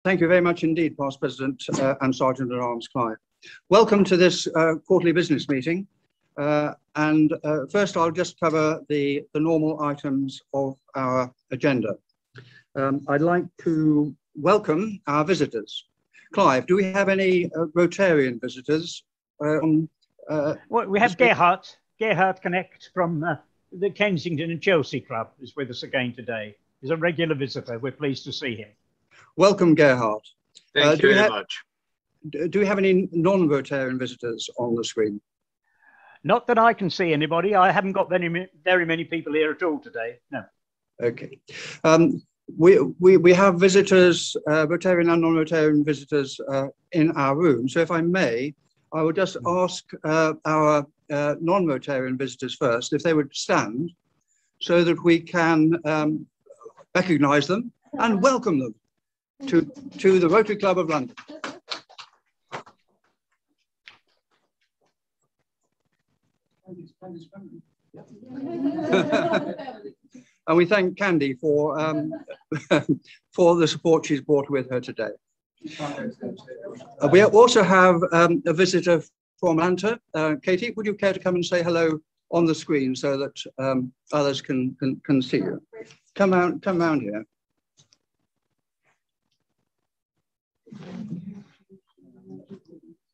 Thank you very much indeed, Past President and Sergeant at Arms Clive. Welcome to this quarterly business meeting. First, I'll just cover the normal items of our agenda. I'd like to welcome our visitors. Clive, do we have any Rotarian visitors? Well, we have Gerhard Connect from the Kensington and Chelsea Club is with us again today. He's a regular visitor. We're pleased to see him. Welcome, Gerhard. Thank you very much. Do we have any non-Rotarian visitors on the screen? Not that I can see anybody. I haven't got very many people here at all today. No. Okay. We have visitors, Rotarian and non-Rotarian visitors in our room. So if I may, I would just ask our non-Rotarian visitors first if they would stand so that we can recognise them and welcome them to the Rotary Club of London. And we thank Candy for for the support she's brought with her today. We also have a visitor from Atlanta. Katie, would you care to come and say hello on the screen so that others can see you? Come round here.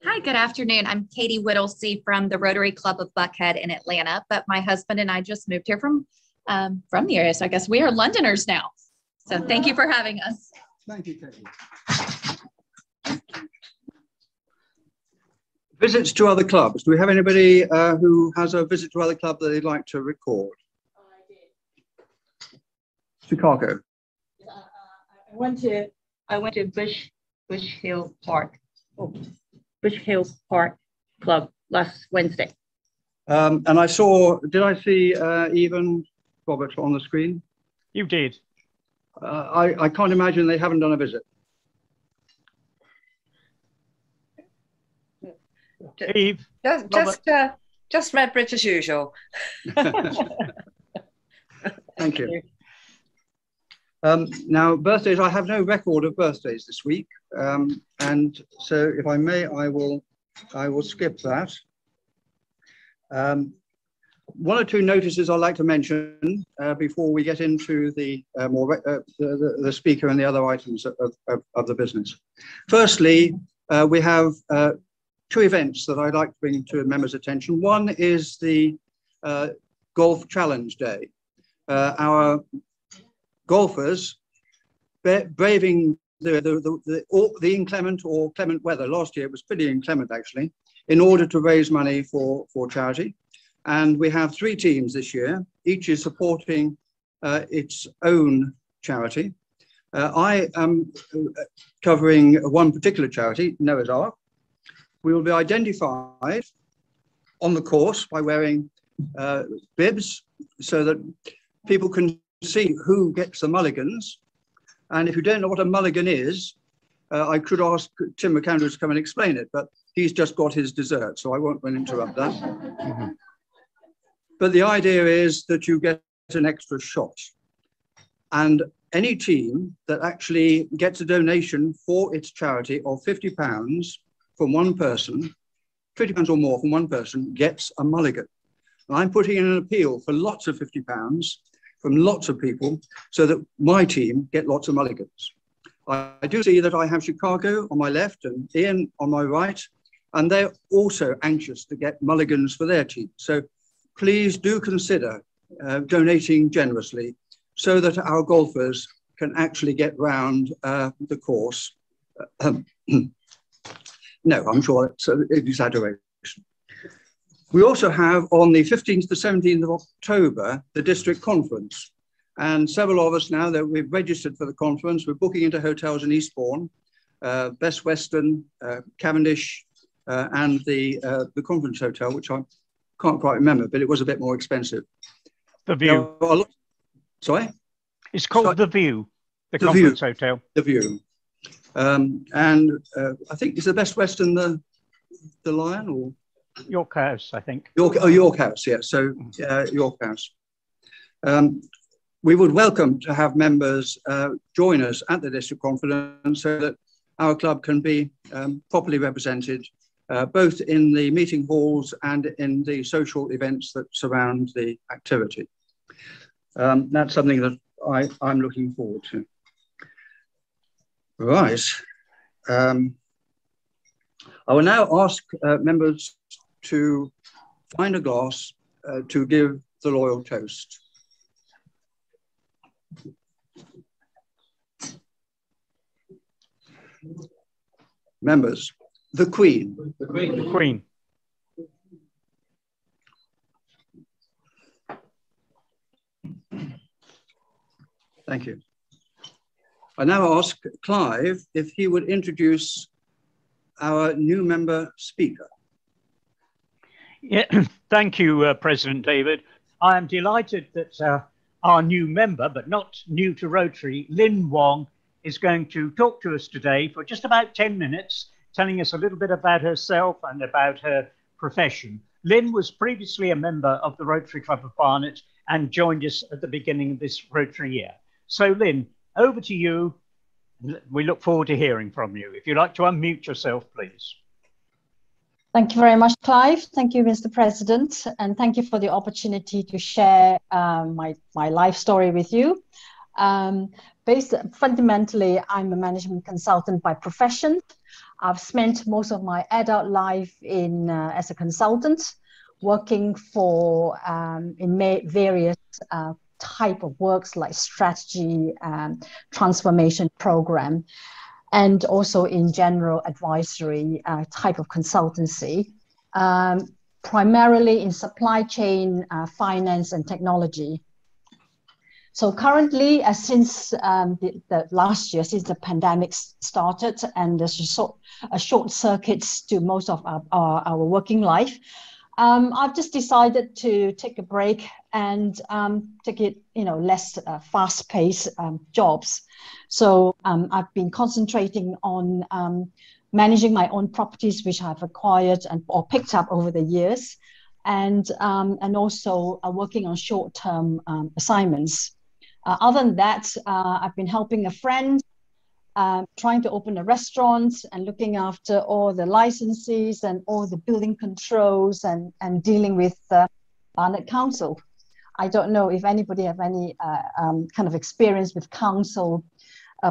Hi, good afternoon. I'm Katie Whittlesey from the Rotary Club of Buckhead in Atlanta, but my husband and I just moved here from the area, so I guess we are Londoners now. So thank you for having us. Thank you, Katie. Visits to other clubs. Do we have anybody who has a visit to other club that they'd like to record? I did. Chicago. I went to Bush Hill Park. Oh, Bush Hill Park Club last Wednesday. And I saw, did I see even Robert on the screen? You did. I can't imagine they haven't done a visit. Eve. Just Redbridge as usual. Thank you. Now, birthdays, I have no record of birthdays this week. And so if I may, I will skip that. One or two notices I'd like to mention before we get into the the speaker and the other items of the business. Firstly, we have two events that I'd like to bring to members' attention. One is the Golf Challenge Day. Our golfers braving the inclement or clement weather. Last year it was pretty inclement actually, in order to raise money for charity. And we have three teams this year. Each is supporting its own charity. I am covering one particular charity, Noah's Ark. We will be identified on the course by wearing bibs so that people can see who gets the mulligans. And if you don't know what a mulligan is, I could ask Tim McAndrews to come and explain it, but he's just got his dessert, so I won't interrupt that. Mm-hmm. But the idea is that you get an extra shot. And any team that actually gets a donation for its charity of £50 from one person, £50 or more from one person, gets a mulligan. And I'm putting in an appeal for lots of £50 from lots of people so that my team get lots of mulligans. I do see that I have Chicago on my left and Ian on my right, and they're also anxious to get mulligans for their team. So please do consider donating generously so that our golfers can actually get round the course. No, I'm sure it's an exaggeration. We also have on the 15th to 17th of October, the district conference. And several of us now that we've registered for the conference, we're booking into hotels in Eastbourne, Best Western, Cavendish, and the conference hotel, which I can't quite remember, but it was a bit more expensive. The View. Sorry? It's called The View, the conference hotel. The View. And I think is the Best Western the Lion or? York House, I think. York House, yeah. So York House. we would welcome to have members join us at the district conference so that our club can be properly represented both in the meeting halls and in the social events that surround the activity. That's something that I'm looking forward to. Right. I will now ask members to find a glass to give the loyal toast. Members, the Queen. The Queen. The Queen. Thank you. I now ask Clive if he would introduce our new member speaker. Yeah, thank you, President David. I am delighted that our new member, but not new to Rotary, Lynn Wong, is going to talk to us today for just about 10 minutes, telling us a little bit about herself and about her profession. Lynn was previously a member of the Rotary Club of Barnet and joined us at the beginning of this Rotary year. So Lynn, over to you. We look forward to hearing from you. If you'd like to unmute yourself, please. Thank you very much, Clive. Thank you, Mr. President, and thank you for the opportunity to share my life story with you. Fundamentally, I'm a management consultant by profession. I've spent most of my adult life as a consultant, working for in various type of works like strategy, transformation program, and also in general advisory type of consultancy, primarily in supply chain, finance, and technology. So currently, since the last year, since the pandemic started, and there's a short circuit to most of our working life, I've just decided to take a break and take it, less fast-paced jobs. So I've been concentrating on managing my own properties, which I've acquired or picked up over the years, and also working on short-term assignments. Other than that, I've been helping a friend trying to open a restaurant and looking after all the licenses and all the building controls and dealing with Barnet Council. I don't know if anybody have any kind of experience with council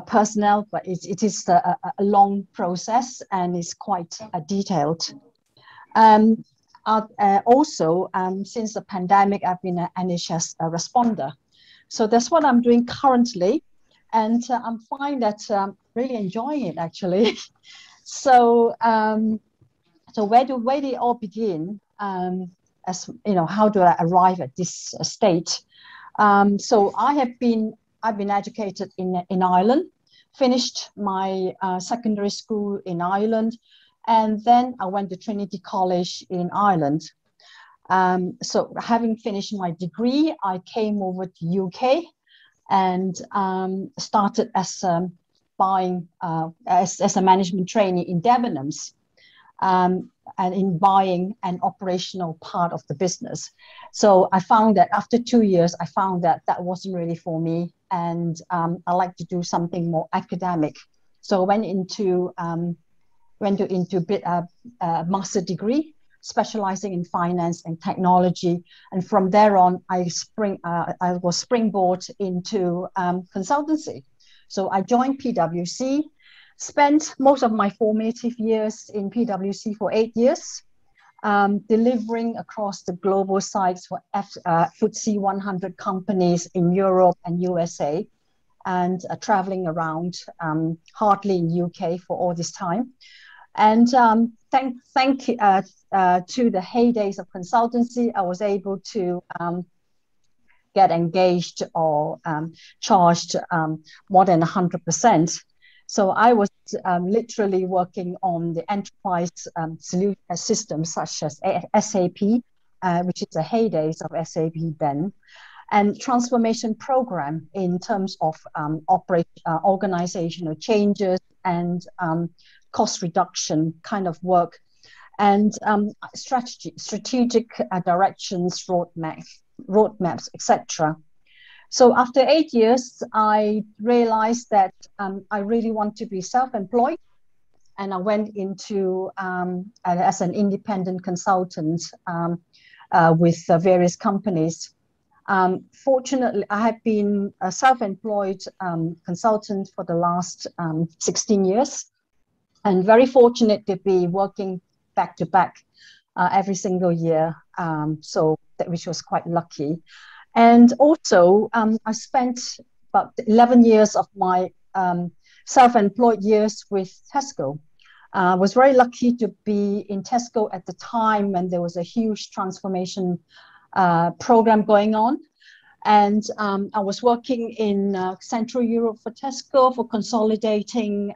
personnel, but it is a long process and is quite detailed. Also, since the pandemic, I've been an NHS responder. So that's what I'm doing currently. And I'm finding that really enjoying it, actually. So where do it all begin? As how do I arrive at this state? So I've been educated in Ireland, finished my secondary school in Ireland, and then I went to Trinity College in Ireland. So having finished my degree, I came over to UK and started as a management trainee in Debenhams, and in buying an operational part of the business. So I found that after 2 years, I found that wasn't really for me, and I like to do something more academic. So I went into a master degree, specializing in finance and technology, and from there on, I was springboard into consultancy. So I joined PwC, spent most of my formative years in PwC for 8 years, delivering across the global sites for FTSE 100 companies in Europe and USA, and traveling around, hardly in UK for all this time. And thank to the heydays of consultancy, I was able to get engaged or charged more than 100%. So I was literally working on the enterprise systems such as SAP, which is the heydays of SAP then, and transformation program in terms of organizational changes and cost reduction kind of work, and strategic directions, roadmaps, etc. So after 8 years, I realized that I really want to be self-employed, and I went into as an independent consultant with various companies. Fortunately, I have been a self-employed consultant for the last 16 years, and very fortunate to be working back to back every single year. So that, which was quite lucky. And also, I spent about 11 years of my self-employed years with Tesco. I was very lucky to be in Tesco at the time when there was a huge transformation program going on. And I was working in Central Europe for Tesco, for consolidating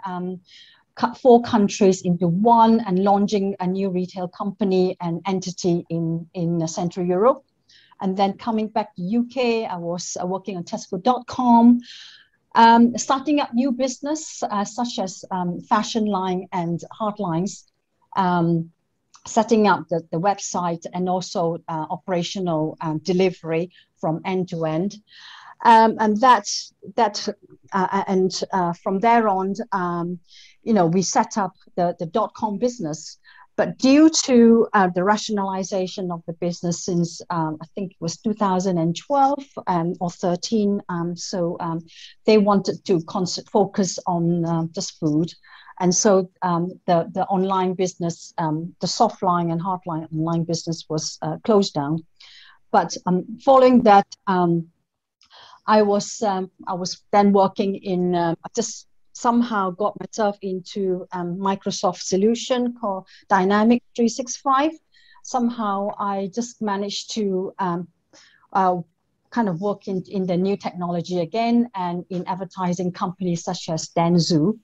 4 countries into one and launching a new retail company and entity in Central Europe. And then coming back to UK, I was working on Tesco.com, starting up new business such as fashion line and hard lines, setting up the website and also operational delivery from end to end. And from there on, we set up the .com business. But due to the rationalization of the business since I think it was 2012 or 13, they wanted to focus on just food. And so the online business, the softline and hardline online business was closed down. But following that, I was then working in just somehow got myself into Microsoft solution called Dynamics 365. Somehow I just managed to kind of work in the new technology again, and in advertising companies such as Dentsu,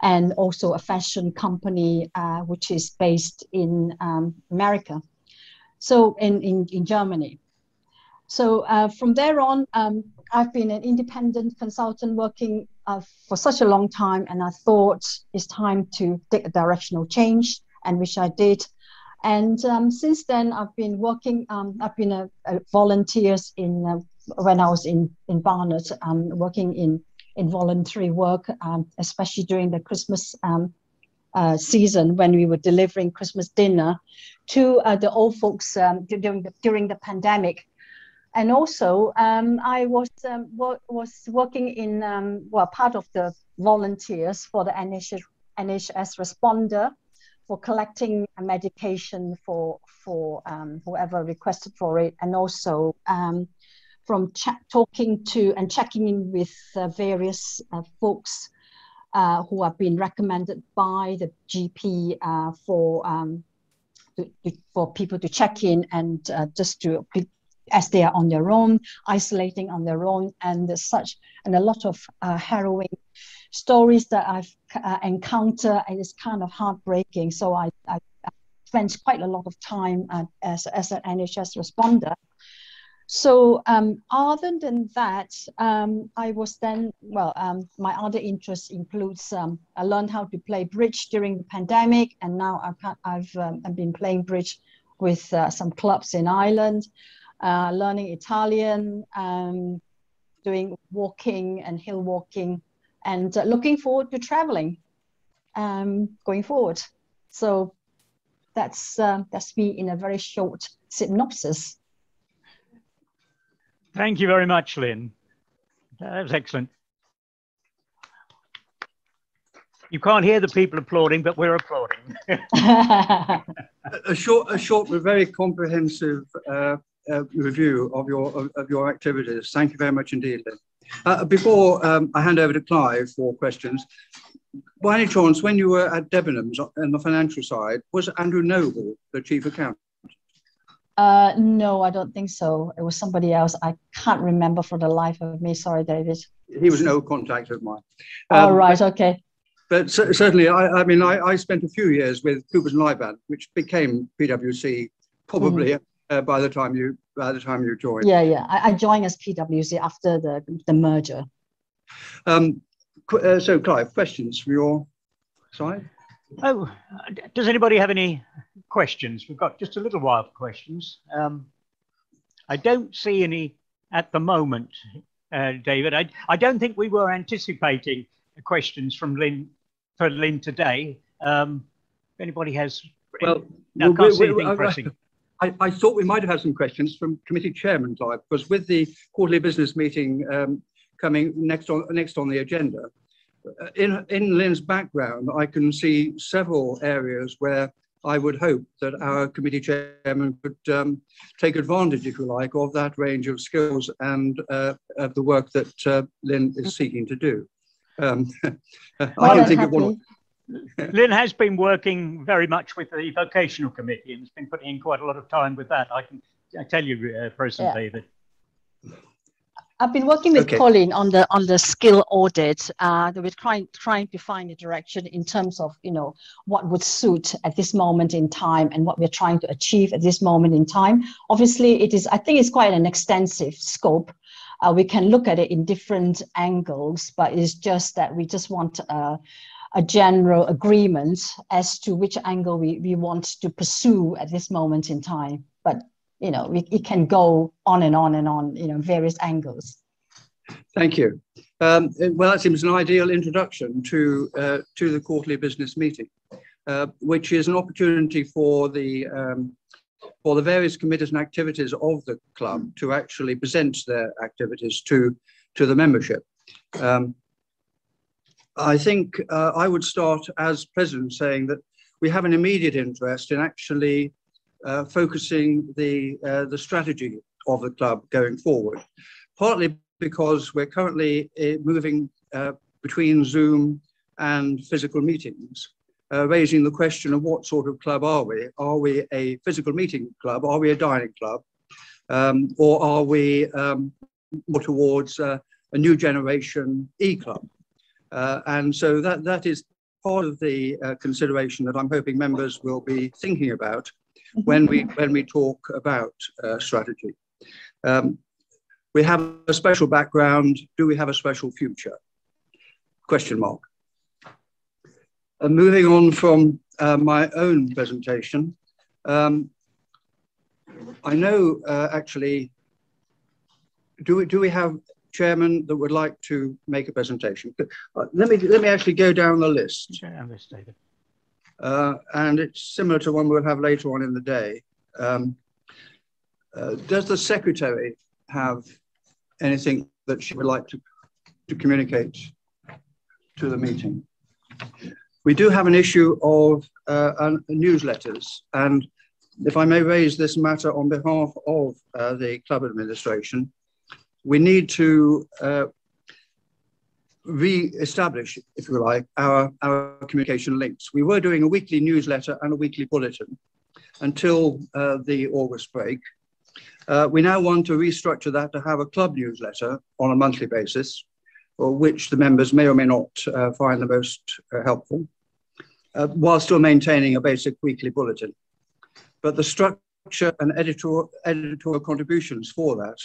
and also a fashion company which is based in America, so in Germany. So from there on, I've been an independent consultant working for such a long time, and I thought it's time to take a directional change, and which I did. And since then, I've been working. I've been a volunteers in when I was in Barnet, working in voluntary work, especially during the Christmas season when we were delivering Christmas dinner to the old folks during the pandemic. And also, I was working in part of the volunteers for the NHS responder for collecting a medication for whoever requested for it, and also from talking to and checking in with various folks who have been recommended by the GP for people to check in and just to, as they are on their own, isolating on their own, and a lot of harrowing stories that I've encountered, and it's kind of heartbreaking. So I spent quite a lot of time as an NHS responder. So other than that, I was then, my other interests includes, I learned how to play bridge during the pandemic, and now I've been playing bridge with some clubs in Ireland, learning Italian, doing walking and hill walking, and looking forward to traveling going forward. So that's me in a very short synopsis. Thank you very much, Lynn. That was excellent. You can't hear the people applauding, but we're applauding. a short but very comprehensive review of your activities. Thank you very much indeed, Lynn. Before I hand over to Clive for questions, by any chance, when you were at Debenhams on the financial side, was Andrew Noble the chief accountant? No, I don't think so. It was somebody else. I can't remember for the life of me. Sorry, David. He was no contact of mine. All right, okay. But certainly, I spent a few years with Coopers & Lybrand, which became PwC probably by the time you joined. Yeah. I joined as PwC after the merger. So, Clive, questions from your side? Oh, does anybody have any questions? We've got just a little while for questions. I don't see any at the moment. David. I don't think we were anticipating questions from Lynn for Lynn today. If anybody has, well, no, can't see anything pressing. I thought we might have had some questions from committee chairman, Clive, because with the quarterly business meeting coming next on the agenda, in Lynn's background, I can see several areas where I would hope that our committee chairman could take advantage, if you like, of that range of skills and of the work that Lynn is seeking to do. I don't think it will. Lynn has been working very much with the vocational committee and has been putting in quite a lot of time with that. I tell you, President David. I've been working with Colin on the skill audit. We're trying to find a direction in terms of, you know, what would suit at this moment in time and what we're trying to achieve at this moment in time. Obviously, I think it's quite an extensive scope. We can look at it in different angles, but it's just that we just want a general agreement as to which angle we want to pursue at this moment in time. But you know, it can go on and on and on, you know, various angles. Thank you. Well, that seems an ideal introduction to the quarterly business meeting, which is an opportunity for the various committees and activities of the club to actually present their activities to the membership. I think I would start as president saying that we have an immediate interest in actually focusing the strategy of the club going forward, partly because we're currently moving between Zoom and physical meetings, raising the question of what sort of club are we? Are we a physical meeting club? Are we a dining club? Or are we more towards a new generation e-club? And so that is part of the consideration that I'm hoping members will be thinking about when we talk about strategy. We have a special background. Do we have a special future? Question mark. Moving on from my own presentation, I know actually, do we have chairman that would like to make a presentation? Let me actually go down the list. David. And it's similar to one we'll have later on in the day. Does the secretary have anything that she would like to communicate to the meeting? We do have an issue of newsletters, and if I may raise this matter on behalf of the club administration, we need to re-establish, if you like, our communication links. We were doing a weekly newsletter and a weekly bulletin until the August break. We now want to restructure that to have a club newsletter on a monthly basis, or which the members may or may not find the most helpful, while still maintaining a basic weekly bulletin. But the structure and editorial contributions for that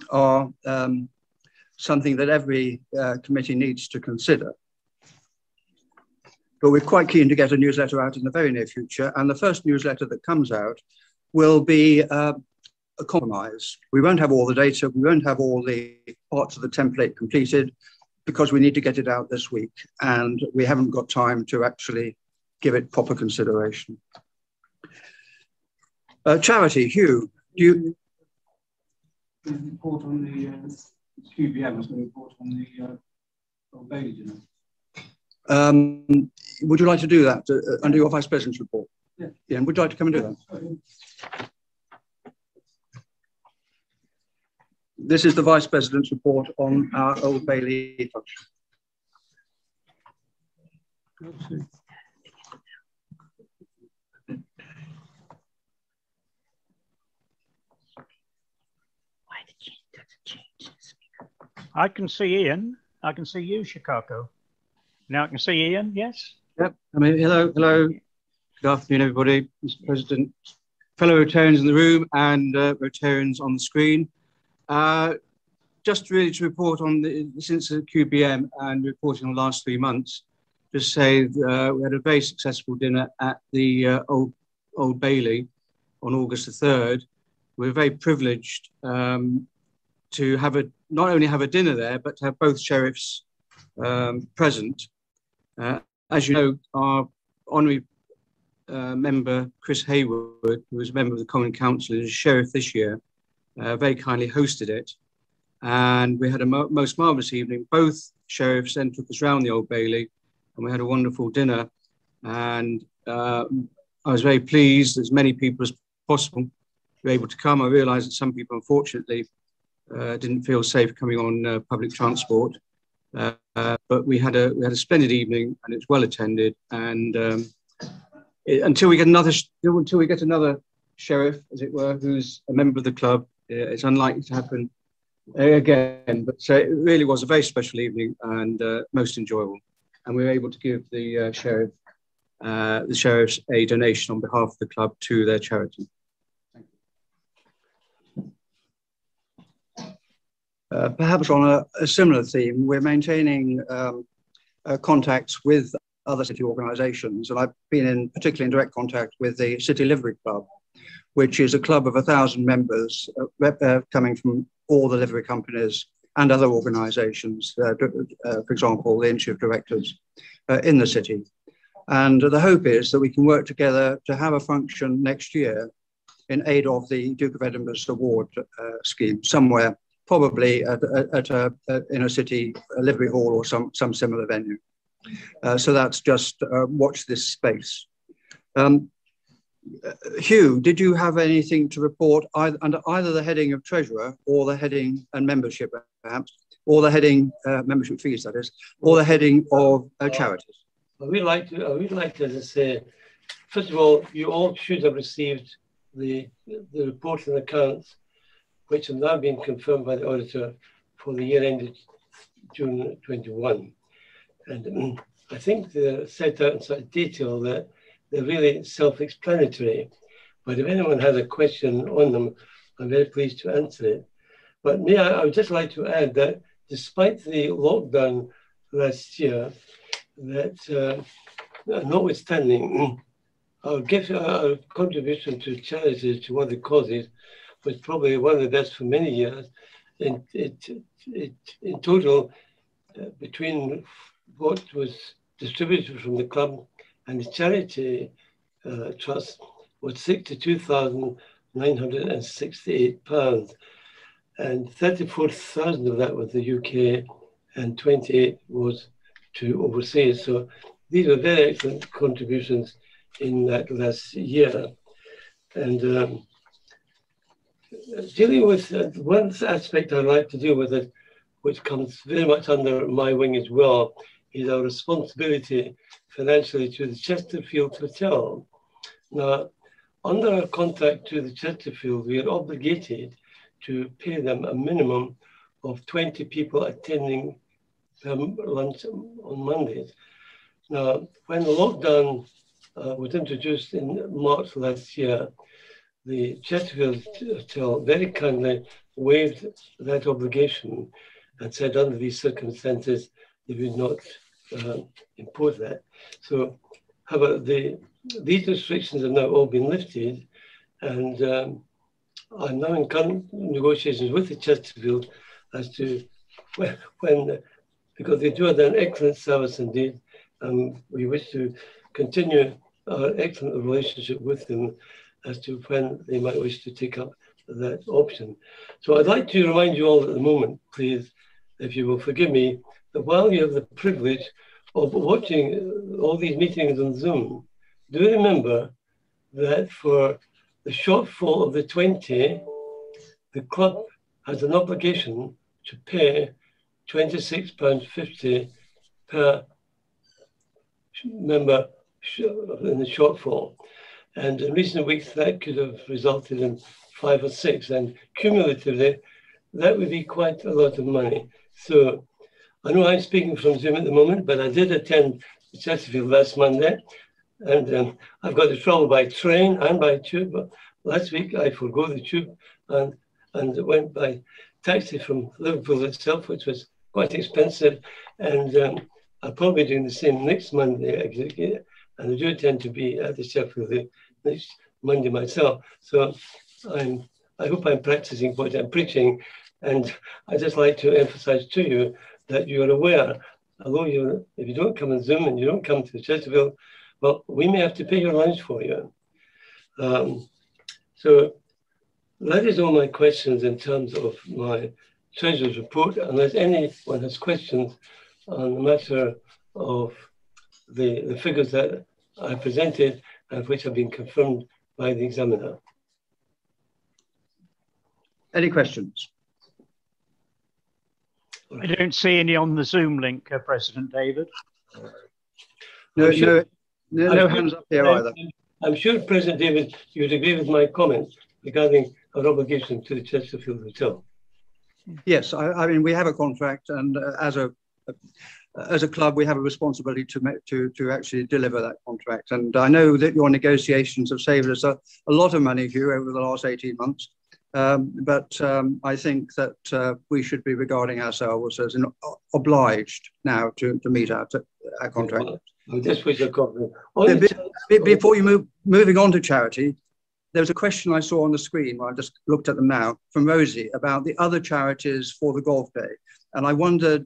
are something that every committee needs to consider. But we're quite keen to get a newsletter out in the very near future, and the first newsletter that comes out will be a compromise. We won't have all the data, we won't have all the parts of the template completed, because we need to get it out this week, and we haven't got time to actually give it proper consideration. Charity, Hugh, do you report on the QBM? Was going to report on the Old Bailey dinner. Would you like to do that under your Vice President's report? Yeah. Yeah, would you like to come and do that? This is the Vice President's report on our Old Bailey function. I can see Ian. I can see you, Chicago. Now I can see Ian, yes? Yep. I mean, hello. Good afternoon, everybody. Mr. President, fellow Rotarians in the room and Rotarians on the screen. Just really to report on since the QBM and reporting on the last 3 months, just say we had a very successful dinner at the Old Bailey on August the 3rd. We're very privileged to have not only have a dinner there, but to have both sheriffs present. As you know, our honorary member, Chris Hayward, who was a member of the Common Council and is sheriff this year, very kindly hosted it. And we had a most marvellous evening. Both sheriffs then took us round the Old Bailey, and we had a wonderful dinner. And I was very pleased as many people as possible were able to come. I realised that some people, unfortunately, didn't feel safe coming on public transport. But we had a splendid evening, and it was well attended. And until we get another sheriff, as it were, who's a member of the club, it's unlikely to happen again. But it really was a very special evening and most enjoyable. And we were able to give the sheriffs a donation on behalf of the club to their charity. Perhaps on a similar theme, we're maintaining contacts with other city organisations, and I've been particularly in direct contact with the City Livery Club, which is a club of 1,000 members coming from all the livery companies and other organisations, for example, the Institute of Directors in the city. And the hope is that we can work together to have a function next year in aid of the Duke of Edinburgh's award scheme somewhere, probably in a city livery hall or some similar venue. So that's just watch this space. Hugh, did you have anything to report under either the heading of treasurer or the heading and membership, perhaps, or the heading membership fees, that is, or the heading of charities? I would like to say, first of all, you all should have received the report and accounts, which have now been confirmed by the auditor for the year ended June 21. And I think they're set out in such detail that they're really self-explanatory. But if anyone has a question on them, I'm very pleased to answer it. But I would just like to add that despite the lockdown last year, that notwithstanding, our contribution to charities, to other causes, was probably one of the best for many years. In total, between what was distributed from the club and the charity trust was £62,968, and 34,000 of that was the UK, and 28 was to overseas. So these were very excellent contributions in that last year. And dealing with one aspect I'd like to deal with it, which comes very much under my wing as well, is our responsibility financially to the Chesterfield Hotel. Now, under our contract to the Chesterfield, we are obligated to pay them a minimum of 20 people attending lunch on Mondays. Now, when the lockdown was introduced in March last year, the Chesterfield Hotel very kindly waived that obligation and said under these circumstances they would not impose that. So, however, these restrictions have now all been lifted, and I'm now in current negotiations with the Chesterfield as to when, because they do have an excellent service indeed, and we wish to continue our excellent relationship with them as to when they might wish to take up that option. So I'd like to remind you all at the moment, please, if you will forgive me, that while you have the privilege of watching all these meetings on Zoom, do remember that for the shortfall of the 20, the club has an obligation to pay £26.50 per member in the shortfall. And in recent weeks, that could have resulted in 5 or 6, and cumulatively, that would be quite a lot of money. So I know I'm speaking from Zoom at the moment, but I did attend Chesterfield last Monday, and I've got to travel by train and by tube. But last week, I forgo the tube and went by taxi from Liverpool itself, which was quite expensive. And I'll probably be doing the same next Monday, and I do intend to be at the Sheffield next Monday myself. So I hope I'm practicing what I'm preaching, And I'd just like to emphasize to you that you're aware, although if you don't come on Zoom and you don't come to Chesterfield, well, we may have to pay your lunch for you. So that is all my questions in terms of my Treasurer's report, unless anyone has questions on the matter of the figures that I presented and which have been confirmed by the examiner. Any questions? I don't see any on the Zoom link, President David. No hands up here either. I'm sure, President David, you would agree with my comments regarding our obligation to the Chesterfield Hotel. Yes, I mean, we have a contract, and as a club, we have a responsibility to actually deliver that contract. And I know that your negotiations have saved us a lot of money, Hugh, over the last 18 months. But I think that we should be regarding ourselves as obliged now to meet our contract. Before you moving on to charity, there was a question I saw on the screen, I just looked at them now, from Rosie about the other charities for the golf day. And I wondered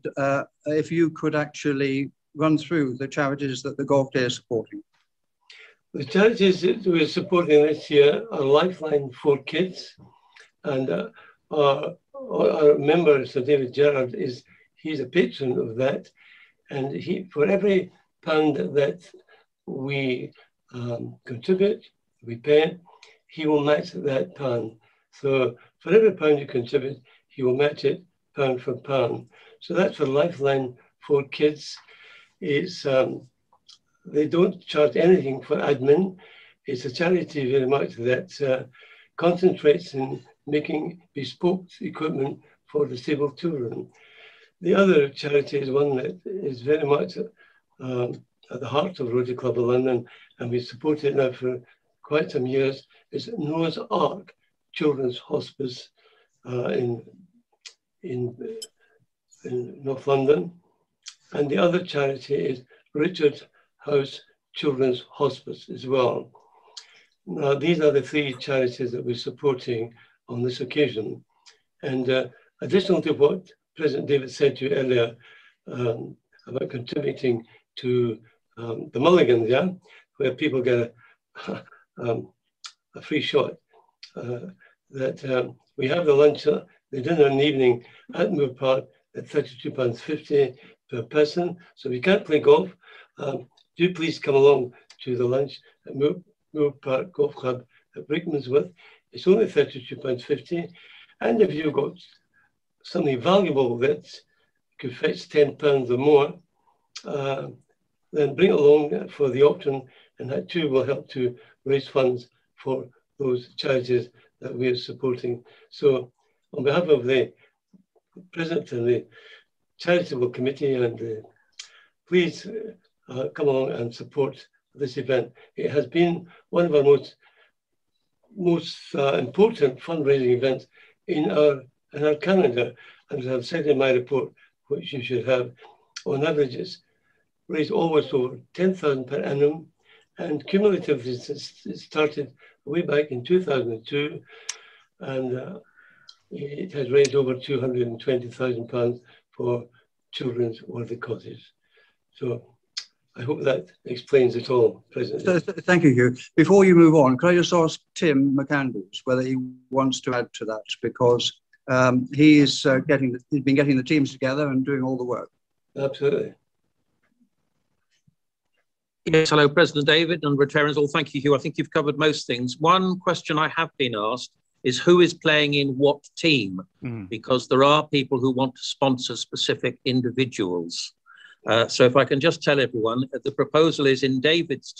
if you could actually run through the charities that the golf day is supporting. The charities that we're supporting this year are Lifeline for Kids, and our member, Sir David Gerrard, he's a patron of that, and for every pound that we contribute, we pay, he will match that pound. So for every pound you contribute, he will match it pound for pound. So that's for Lifeline for Kids. It's they don't charge anything for admin. It's a charity very much that concentrates in making bespoke equipment for disabled children. The other charity is one that is very much at the heart of Rotary Club of London, and we support it now for quite some years. It's Noah's Ark Children's Hospice in North London. And the other charity is Richard House Children's Hospice as well. Now, these are the three charities that we're supporting on this occasion. And additional to what President David said to you earlier about contributing to the Mulligans, yeah, where people get a free shot, that we have the lunch, the dinner in the evening at Moore Park at £32.50 per person. So if you can't play golf, do please come along to the lunch at Moore Park Golf Club at Brickmansworth. It's only £32.50. And if you've got something valuable that could fetch £10 or more, then bring it along for the auction, and that too will help to raise funds for those charities that we are supporting. So on behalf of the President and the Charitable Committee, and please come along and support this event. It has been one of our most important fundraising events in our calendar. And as I've said in my report, which you should have, on average, it's raised almost over 10,000 per annum, and cumulatively it started way back in 2002, and it has raised over £220,000 for children's worthy causes. So I hope that explains it all, President. Thank you, Hugh. Before you move on, could I just ask Tim McCandles whether he wants to add to that, because he's been getting the teams together and doing all the work. Absolutely. Yes, hello, President David and Rotarians all. Thank you, Hugh. I think you've covered most things. One question I have been asked is who is playing in what team? Because there are people who want to sponsor specific individuals. So if I can just tell everyone, the proposal is in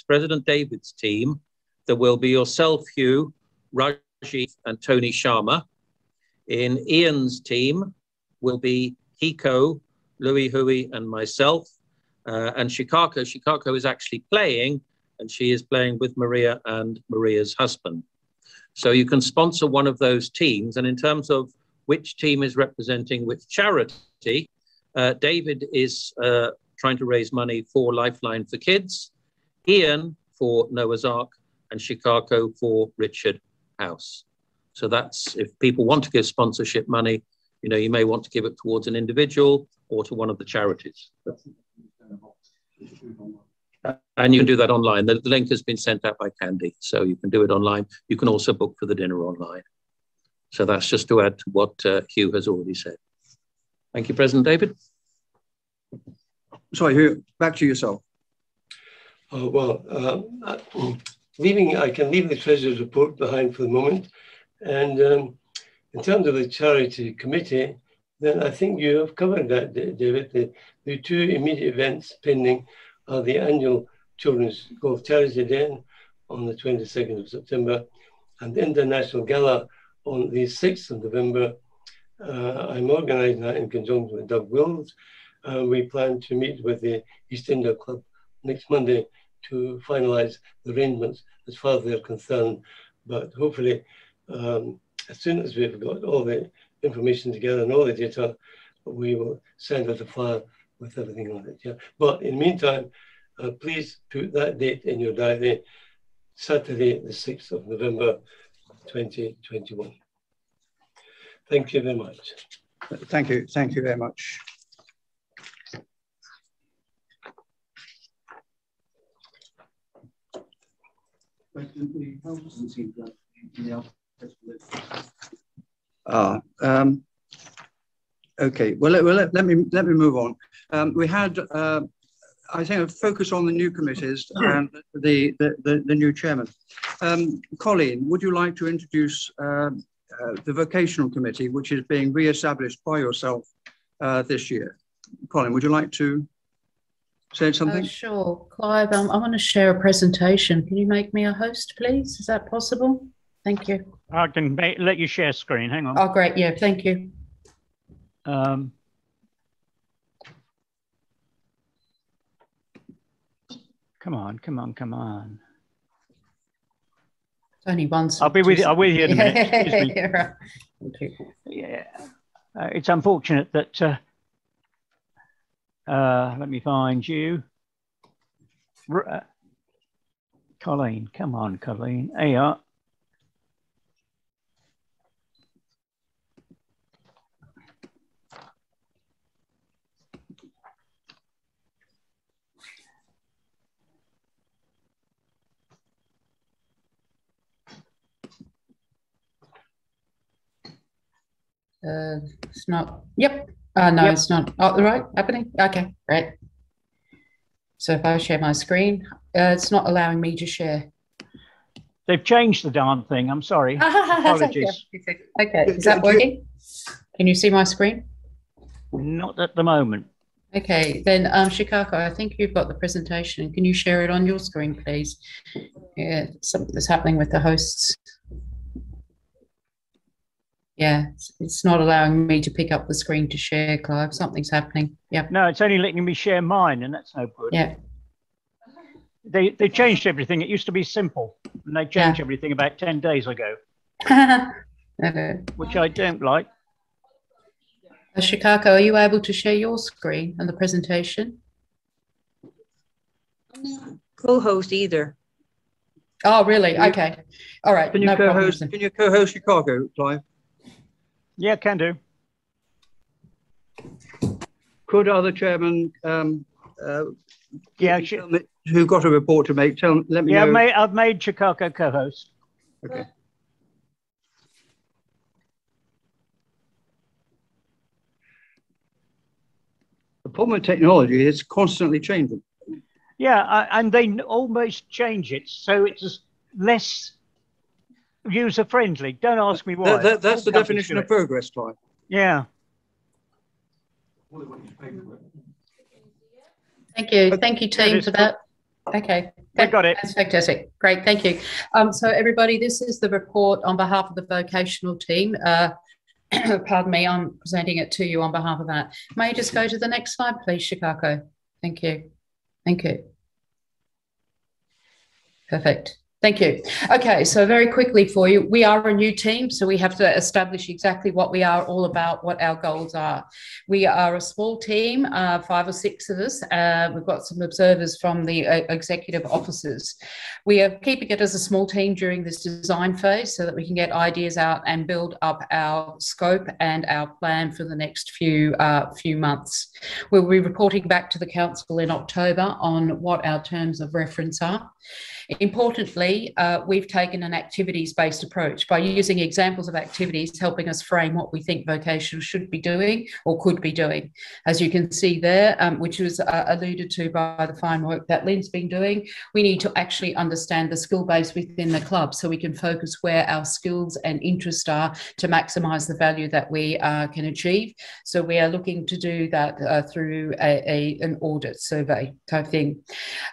President David's team, there will be yourself, Hugh, Rajiv and Tony Sharma. In Ian's team will be Hiko, Louis Hui and myself. And Shikako is actually playing, and she is playing with Maria and Maria's husband. So you can sponsor one of those teams. And in terms of which team is representing which charity, David is trying to raise money for Lifeline for Kids, Ian for Noah's Ark, and Shikako for Richard House. So that's, if people want to give sponsorship money, You know, you may want to give it towards an individual or to one of the charities. And you can do that online. The link has been sent out by Candy, so you can do it online. You can also book for the dinner online. So that's just to add to what Hugh has already said. Thank you, President David. Sorry, Hugh, back to yourself. Oh, well, I can leave the Treasurer's report behind for the moment. And in terms of the charity committee, then I think you have covered that, David. The two immediate events pending are the annual Children's Golf Charity Day on the 22nd of September and the International Gala on the 6th of November. I'm organising that in conjunction with Doug Wills. We plan to meet with the East India Club next Monday to finalise the arrangements as far as they're concerned. But hopefully, as soon as we've got all the information together and all the data, we will send out a flyer with everything on it. Yeah. But in the meantime, please put that date in your diary, Saturday, the 6th of November, 2021. Thank you very much. Thank you. Thank you very much. Okay. Well, let me move on. We had, I think, a focus on the new committees and the new chairman. Colleen, would you like to introduce the vocational committee, which is being re-established by yourself this year? Colleen, would you like to say something? Sure, Clive. I want to share a presentation. Can you make me a host, please? Is that possible? Thank you. I can let you share screen. Hang on. Oh, great. Yeah, thank you. Come on, come on, come on. Only one. I'll be with you. I'll be with you in a minute. Excuse me. Right. Thank you. Yeah, it's unfortunate that. Let me find you, Colleen. Come on, Colleen. There you are. It's not. Yep. No, yep. It's not. Oh, right. Happening. Okay. Great. So if I share my screen, it's not allowing me to share. They've changed the darn thing. I'm sorry. Apologies. Okay. Is that working? Can you see my screen? Not at the moment. Okay. Then, Shikako, I think you've got the presentation. Can you share it on your screen, please? Yeah. Something's happening with the hosts. Yeah, it's not allowing me to pick up the screen to share, Clive. Something's happening. Yeah. No, it's only letting me share mine, and that's no good. Yeah. They changed everything. It used to be simple, and they changed everything about 10 days ago. Okay. Which I don't like. Shikako, are you able to share your screen and the presentation? I'm not co-host either. Oh, really? Okay. All right. Can you co-host? Can you co-host Chicago, Clive? Yeah, can do. Could other chairman, yeah, who got a report to make, let me know. Yeah, I've made Chicago co-host. Okay. The problem with technology is constantly changing. Yeah, and they almost change it so it's less user-friendly. Don't ask me why. That's the definition of progress, Clive. Yeah. Thank you. Thank you, team, for that. Okay. I got it. That's fantastic. Great. Thank you. So, everybody, this is the report on behalf of the vocational team. Pardon me, I'm presenting it to you on behalf of that. May I just go to the next slide, please, Shikako? Thank you. Thank you. Perfect. Thank you. Okay, so very quickly for you, we are a new team, so we have to establish exactly what we are all about, what our goals are. We are a small team, 5 or 6 of us. We've got some observers from the executive offices. We are keeping it as a small team during this design phase so that we can get ideas out and build up our scope and our plan for the next few months. We'll be reporting back to the council in October on what our terms of reference are. Importantly, we've taken an activities-based approach by using examples of activities helping us frame what we think vocational should be doing or could be doing. As you can see there, which was alluded to by the fine work that Lynn's been doing, we need to actually understand the skill base within the club so we can focus where our skills and interests are to maximise the value that we can achieve. So we are looking to do that through an audit survey type thing.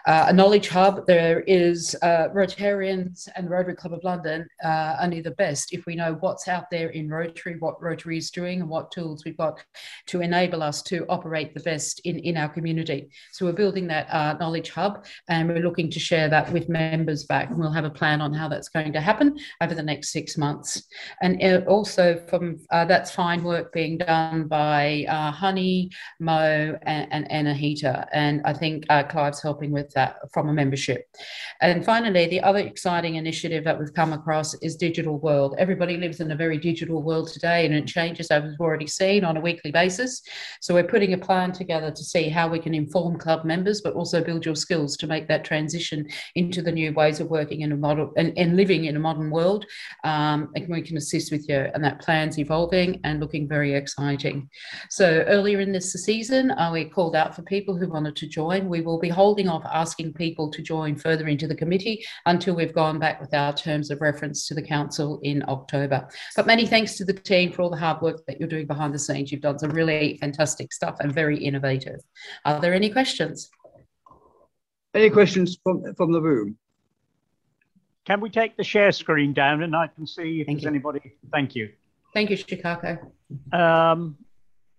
A knowledge hub, there is Rotarians and the Rotary Club of London are only the best if we know what's out there in Rotary, what Rotary is doing and what tools we've got to enable us to operate the best in our community. So we're building that knowledge hub and we're looking to share that with members back, and we'll have a plan on how that's going to happen over the next 6 months. And also from that's fine work being done by Honey, Mo and Anahita, and I think Clive's helping with that from a membership. And finally, the other exciting initiative that we've come across is Digital World. Everybody lives in a very digital world today, and it changes, as we've already seen, on a weekly basis. So we're putting a plan together to see how we can inform club members, but also build your skills to make that transition into the new ways of working in a model and living in a modern world. And we can assist with you, and that plan's evolving and looking very exciting. So earlier in this season, we called out for people who wanted to join. We will be holding off asking people to join further into the committee until we've gone back with our terms of reference to the council in October. But many thanks to the team for all the hard work that you're doing behind the scenes. You've done some really fantastic stuff and very innovative. Are there any questions? Any questions from the room? Can we take the share screen down and I can see if there's anybody? Thank you. Thank you, Chicago.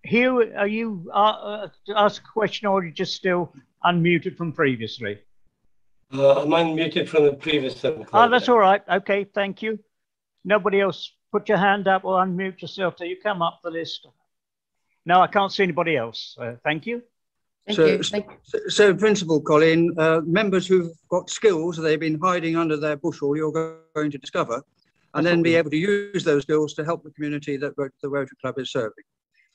Hugh, are you ask a question or are you just still unmuted from previously? I'm unmuted from the previous one. Oh, that's all right. Okay, thank you. Nobody else put your hand up or unmute yourself till you come up the list. No, I can't see anybody else. Thank you. So, Principal Colin, members who've got skills they've been hiding under their bushel, you're going to discover, and then be able to use those skills to help the community that the Rotary Club is serving.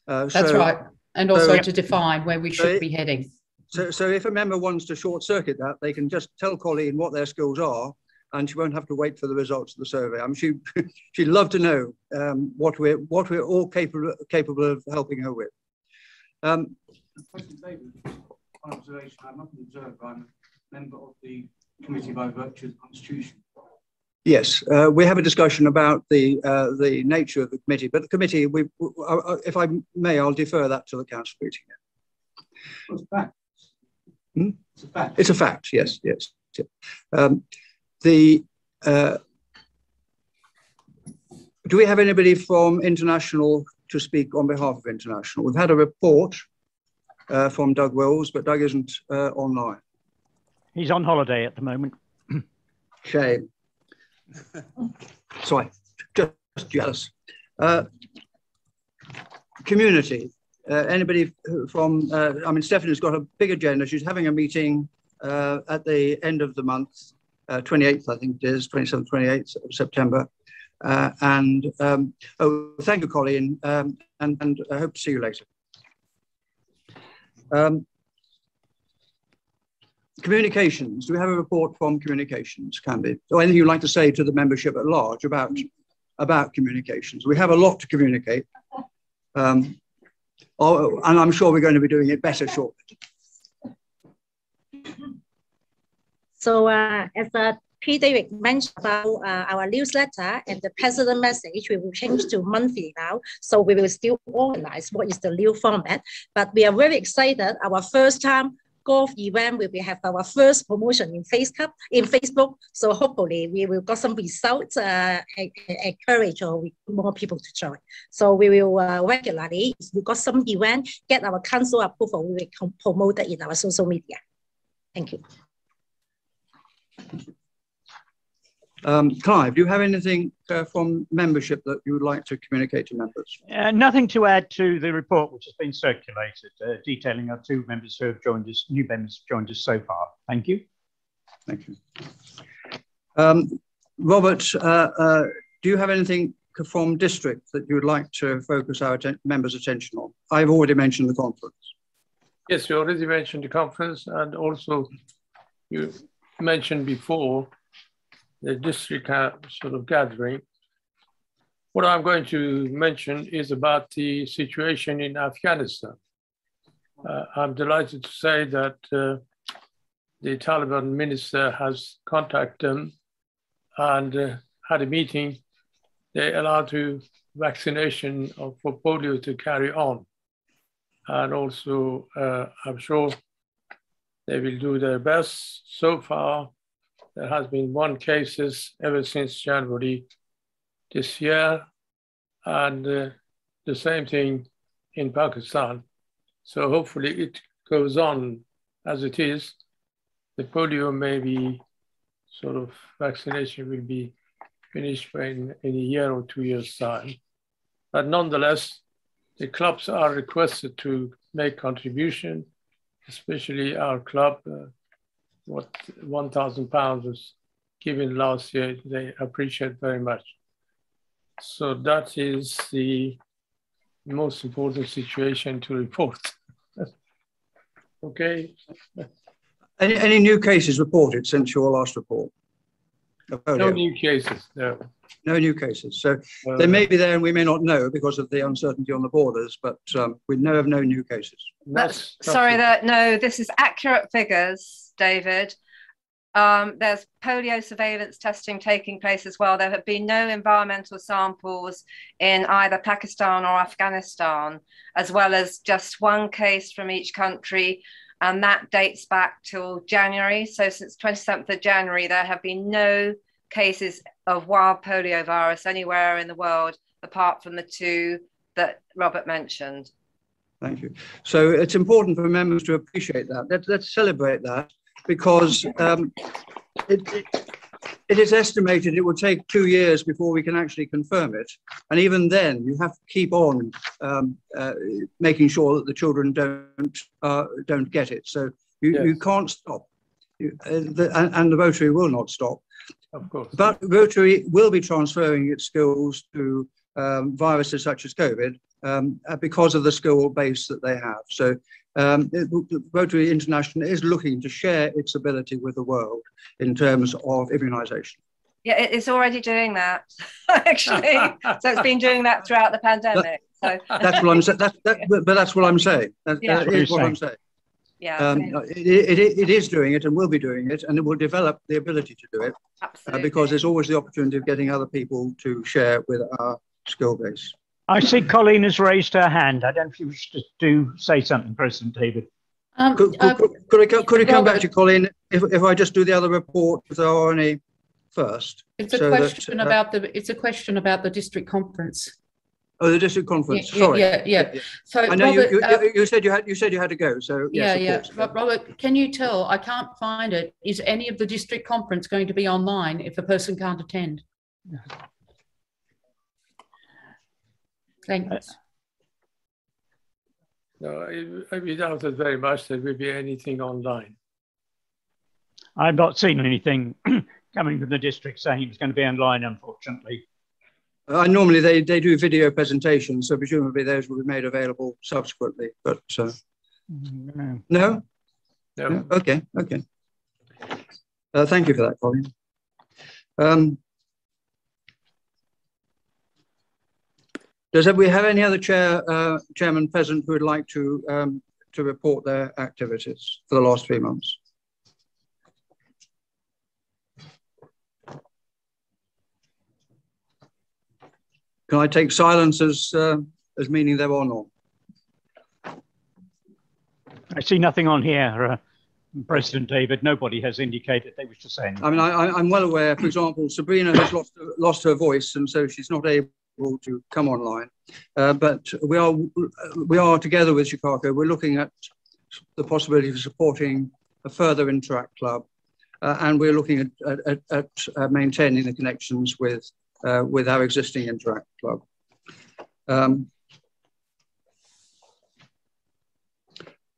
That's right, and also to define where we should be heading. So if a member wants to short circuit that, they can just tell Colleen what their skills are, and she won't have to wait for the results of the survey. I'm sure she'd love to know what we're all capable of helping her with. President David, one observation. I'm not an observer. I'm a member of the committee by virtue of the Constitution. Yes, we have a discussion about the nature of the committee, but the committee, if I may, I'll defer that to the council meeting. It's a fact. It's a fact. It's a fact. Yes, yes. Do we have anybody from International to speak on behalf of International? We've had a report from Doug Wills, but Doug isn't online. He's on holiday at the moment. Shame. Sorry, just jealous. Community. Anybody from, I mean, Stephanie's got a big agenda. She's having a meeting at the end of the month, 28th, I think it is, 27th, 28th of September. Oh, thank you, Colleen, and I hope to see you later. Communications. Do we have a report from communications, Candy? Or anything you'd like to say to the membership at large about communications? We have a lot to communicate. And I'm sure we're going to be doing it better shortly. So as P. David mentioned about our newsletter and the president message, we will change to monthly now. So we will still organize what is the new format. But we are very excited. Our first time golf event will have our first promotion in Facebook. So hopefully we will get some results, encourage more people to join. So we will regularly, if we got some event, get our council approval, we will promote it in our social media. Thank you. Clive, do you have anything from membership that you would like to communicate to members? Nothing to add to the report which has been circulated, detailing our two members who have joined us, new members joined us so far. Thank you. Thank you. Robert, do you have anything from district that you would like to focus our members' attention on? I've already mentioned the conference. Yes, you already mentioned the conference, and also you mentioned before the district sort of gathering. What I'm going to mention is about the situation in Afghanistan. I'm delighted to say that the Taliban minister has contacted them and had a meeting. They allowed vaccination for polio to carry on. And also, I'm sure they will do their best. So far, there has been 1 case ever since January this year, and the same thing in Pakistan. So hopefully it goes on as it is. The polio maybe sort of vaccination will be finished in a year or 2 years' time. But nonetheless, the clubs are requested to make contribution, especially our club. What £1,000 was given last year, they appreciate very much. So that is the most important situation to report. Okay. Any new cases reported since your last report? No new cases, no. No new cases. So they may be there and we may not know because of the uncertainty on the borders, but we know of no new cases. Sorry, no, this is accurate figures, David. There's polio surveillance testing taking place as well. There have been no environmental samples in either Pakistan or Afghanistan, as well as just 1 case from each country. And that dates back till January. So since 27th of January, there have been no cases of wild polio virus anywhere in the world, apart from the 2 that Robert mentioned. Thank you. So it's important for members to appreciate that. Let's celebrate that, because it is estimated it will take 2 years before we can actually confirm it. And even then, you have to keep on making sure that the children don't get it. So you can't stop. And the Rotary will not stop. Of course. But Rotary will be transferring its skills to viruses such as COVID because of the skill base that they have. So Rotary International is looking to share its ability with the world in terms of immunisation. Yeah, it's already doing that, actually. So it's been doing that throughout the pandemic. That's what I'm saying. But that's what I'm saying. That is what I'm saying. Yeah, it is doing it and will be doing it, and it will develop the ability to do it because there's always the opportunity of getting other people to share with our skill base. I see Colleen has raised her hand. I don't know if you wish to say something, President David. Could I come back to Colleen if I just do the other report with the RNA first? It's a question about it's a question about the district conference. Oh, the district conference. Yeah, Sorry. Yeah. So I know Robert, you said you had to go. So yes, yeah. Robert, can you tell? I can't find it. Is any of the district conference going to be online if a person can't attend? Thanks. No, I doubt it very much there will be anything online. I've not seen anything coming from the district saying it's going to be online, unfortunately. Normally they do video presentations, so presumably those will be made available subsequently. But no. Okay. Thank you for that, Colleen. Does we have any other chairman present who would like to report their activities for the last 3 months? Can I take silence as meaning there are none? I see nothing on here, President David. Nobody has indicated they wish to say anything. I mean, I'm well aware, for example, Sabrina has lost her voice, and so she's not able to come online. But we are together with Chicago. We're looking at the possibility of supporting a further Interact Club and we're looking at maintaining the connections with our existing Interact Club.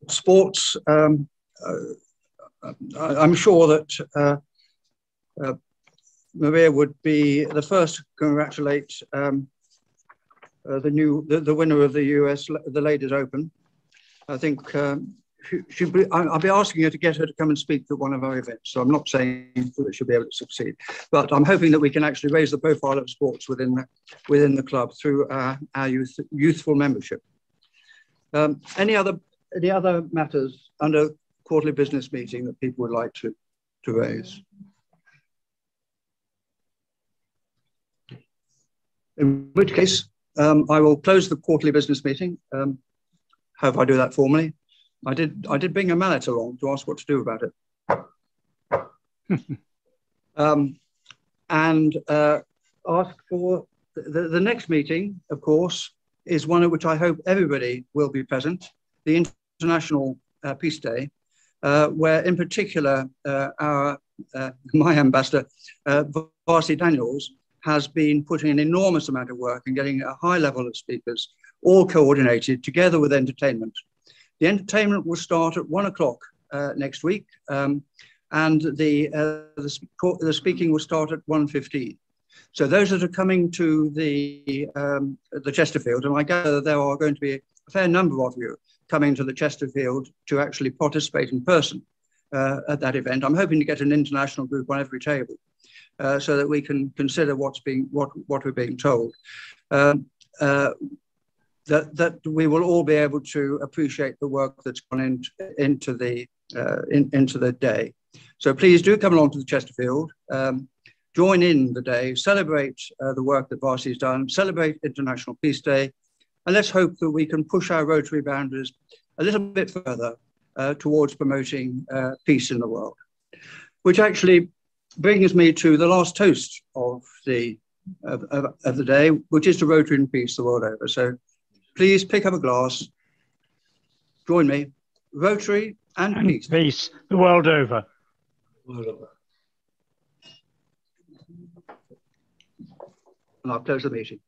Sports, I'm sure that Maria would be the first to congratulate the winner of the Ladies Open. I think I'll be asking her to get her to come and speak at one of our events. So I'm not saying that she'll be able to succeed, but I'm hoping that we can actually raise the profile of sports within the club through our youthful membership. Any other matters under quarterly business meeting that people would like to raise? In which case, I will close the quarterly business meeting. Hope I do that formally. I did bring a mallet along to ask what to do about it. And ask for the next meeting, of course, is one at which I hope everybody will be present, the International Peace Day, where in particular my ambassador, Varsity Daniels, has been putting an enormous amount of work and getting a high level of speakers, all coordinated together with entertainment. The entertainment will start at 1 o'clock next week, and the speaking will start at 1:15. So those that are coming to the Chesterfield, and I gather there are going to be a fair number of you coming to the Chesterfield to actually participate in person at that event. I'm hoping to get an international group on every table so that we can consider what we're being told. That we will all be able to appreciate the work that's gone into the day. So please do come along to the Chesterfield, join in the day, celebrate the work that Varsity's done, celebrate International Peace Day, and let's hope that we can push our Rotary boundaries a little bit further towards promoting peace in the world. Which actually brings me to the last toast of the day, which is to Rotary and peace the world over. So please pick up a glass, join me, Rotary and peace. Peace the world over. And I'll close the meeting.